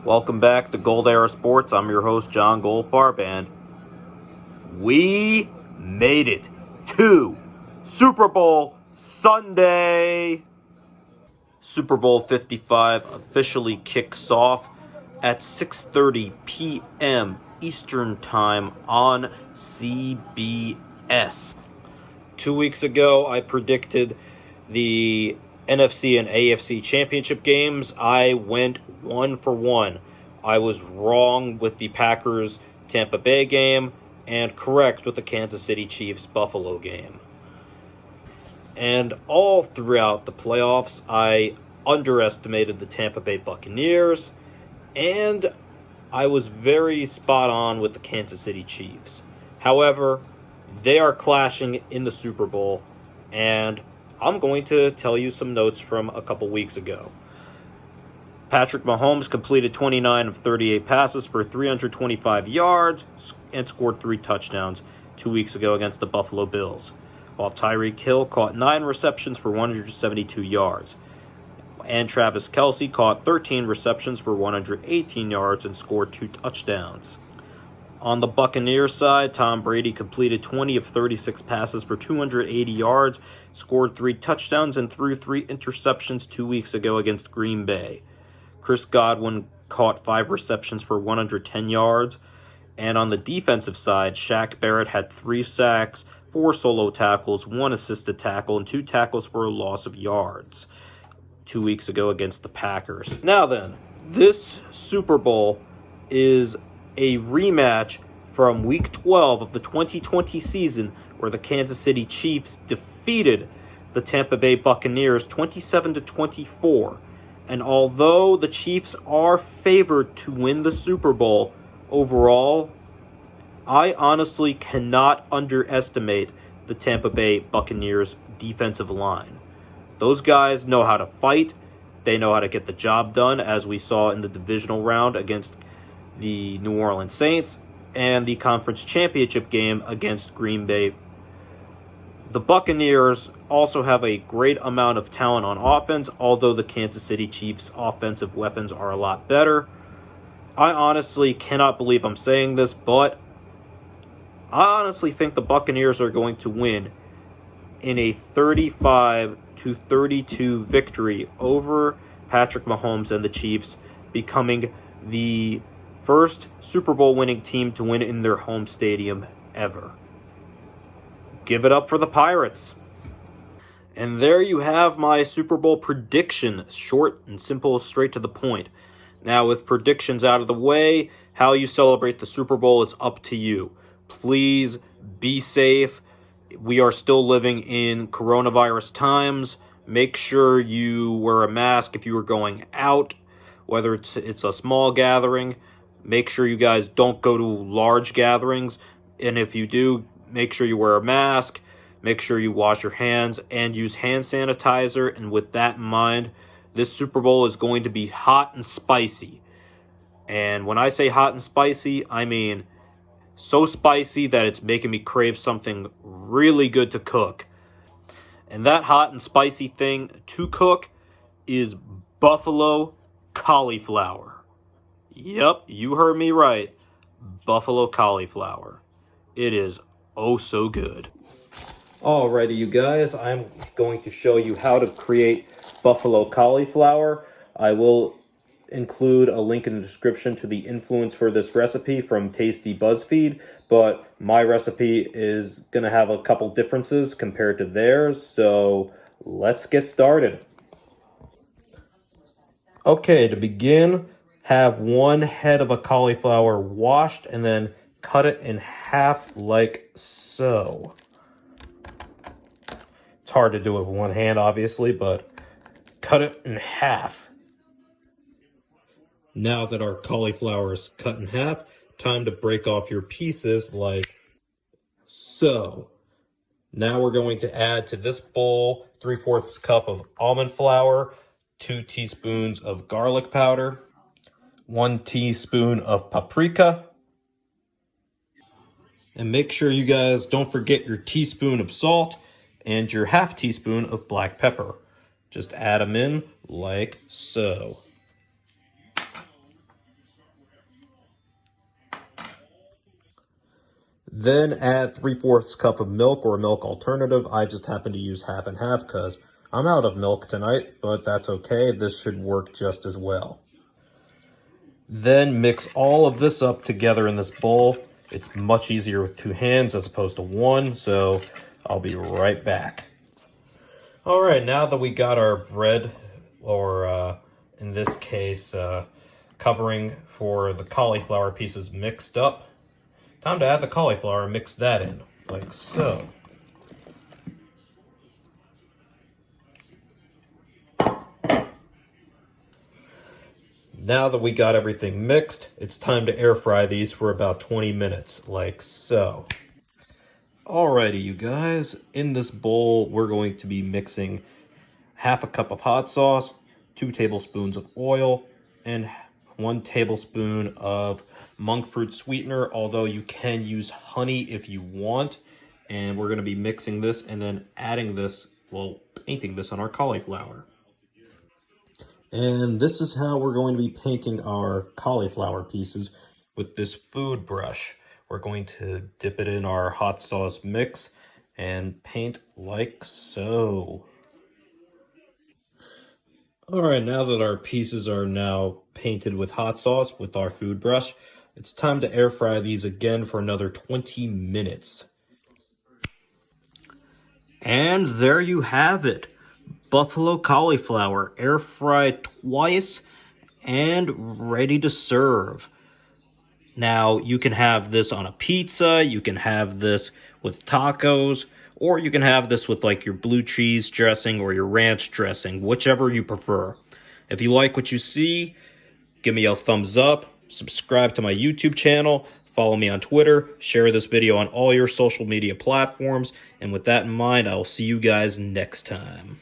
Welcome back to Era Sports. I'm your host, Jon Goldfarb, and we made it to Super Bowl Sunday. Super Bowl 55 officially kicks off at 6:30 p.m. Eastern Time on CBS. 2 weeks ago, I predicted the NFC and AFC championship games. I went 1 for 1. I was wrong with the Packers Tampa Bay game and correct with the Kansas City Chiefs Buffalo game. And all throughout the playoffs, I underestimated the Tampa Bay Buccaneers, and I was very spot on with the Kansas City Chiefs. However, they are clashing in the Super Bowl, and I'm going to tell you some notes from a couple weeks ago. Patrick Mahomes completed 29 of 38 passes for 325 yards and scored 3 touchdowns 2 weeks ago against the Buffalo Bills, while Tyreek Hill caught 9 receptions for 172 yards. And Travis Kelce caught 13 receptions for 118 yards and scored 2 touchdowns. On the Buccaneers side, Tom Brady completed 20 of 36 passes for 280 yards, scored 3 touchdowns, and threw 3 interceptions 2 weeks ago against Green Bay. Chris Godwin caught 5 receptions for 110 yards. And on the defensive side, Shaq Barrett had 3 sacks, 4 solo tackles, 1 assisted tackle, and 2 tackles for a loss of yards 2 weeks ago against the Packers. Now then, this Super Bowl is a rematch from Week 12 of the 2020 season, where the Kansas City Chiefs defeated the Tampa Bay Buccaneers 27-24. And although the Chiefs are favored to win the Super Bowl overall, I honestly cannot underestimate the Tampa Bay Buccaneers defensive line. Those guys know how to fight. They know how to get the job done, as we saw in the divisional round against the New Orleans Saints and the conference championship game against Green Bay. The Buccaneers also have a great amount of talent on offense, although the Kansas City Chiefs' offensive weapons are a lot better. I honestly cannot believe I'm saying this, but I honestly think the Buccaneers are going to win in a 35-32 victory over Patrick Mahomes and the Chiefs, becoming the first Super Bowl winning team to win in their home stadium ever. Give it up for the Pirates. And there you have my Super Bowl prediction. Short and simple, straight to the point. Now, with predictions out of the way, how you celebrate the Super Bowl is up to you. Please be safe. We are still living in coronavirus times. Make sure you wear a mask if you are going out, whether it's a small gathering. Make sure you guys don't go to large gatherings. And if you do, make sure you wear a mask. Make sure you wash your hands and use hand sanitizer. And with that in mind, this Super Bowl is going to be hot and spicy. And when I say hot and spicy, I mean so spicy that it's making me crave something really good to cook. And that hot and spicy thing to cook is buffalo cauliflower. Yep, you heard me right. Buffalo cauliflower. It is oh so good. Alrighty, you guys, I'm going to show you how to create buffalo cauliflower. I will include a link in the description to the influence for this recipe from Tasty BuzzFeed, but my recipe is going to have a couple differences compared to theirs, so let's get started. Okay, to begin, have 1 head of a cauliflower washed and then cut it in half like so. It's hard to do it with one hand, obviously, but cut it in half. Now that our cauliflower is cut in half, time to break off your pieces like so. Now we're going to add to this bowl 3/4 cup of almond flour, 2 teaspoons of garlic powder, 1 teaspoon of paprika, and make sure you guys don't forget your teaspoon of salt and your half teaspoon of black pepper. Just add them in like so. Then add 3/4 cup of milk or a milk alternative. I just happen to use half and half because I'm out of milk tonight, but that's okay. This should work just as well. Then mix all of this up together in this bowl. It's much easier with 2 hands as opposed to 1, so I'll be right back. All right, now that we got our bread, or in this case, covering for the cauliflower pieces mixed up, time to add the cauliflower and mix that in, like so. Now that we got everything mixed, it's time to air fry these for about 20 minutes, like so. Alrighty, you guys, in this bowl, we're going to be mixing half a cup of hot sauce, 2 tablespoons of oil, and 1 tablespoon of monk fruit sweetener, although you can use honey if you want. And we're going to be mixing this and then adding this, well, painting this on our cauliflower. And this is how we're going to be painting our cauliflower pieces with this food brush. We're going to dip it in our hot sauce mix and paint like so. Alright, now that our pieces are now painted with hot sauce with our food brush, it's time to air fry these again for another 20 minutes. And there you have it. Buffalo cauliflower, air fried twice and ready to serve. Now, you can have this on a pizza, you can have this with tacos, or you can have this with like your blue cheese dressing or your ranch dressing, whichever you prefer. If you like what you see, give me a thumbs up, subscribe to my YouTube channel, follow me on Twitter, share this video on all your social media platforms, and with that in mind, I will see you guys next time.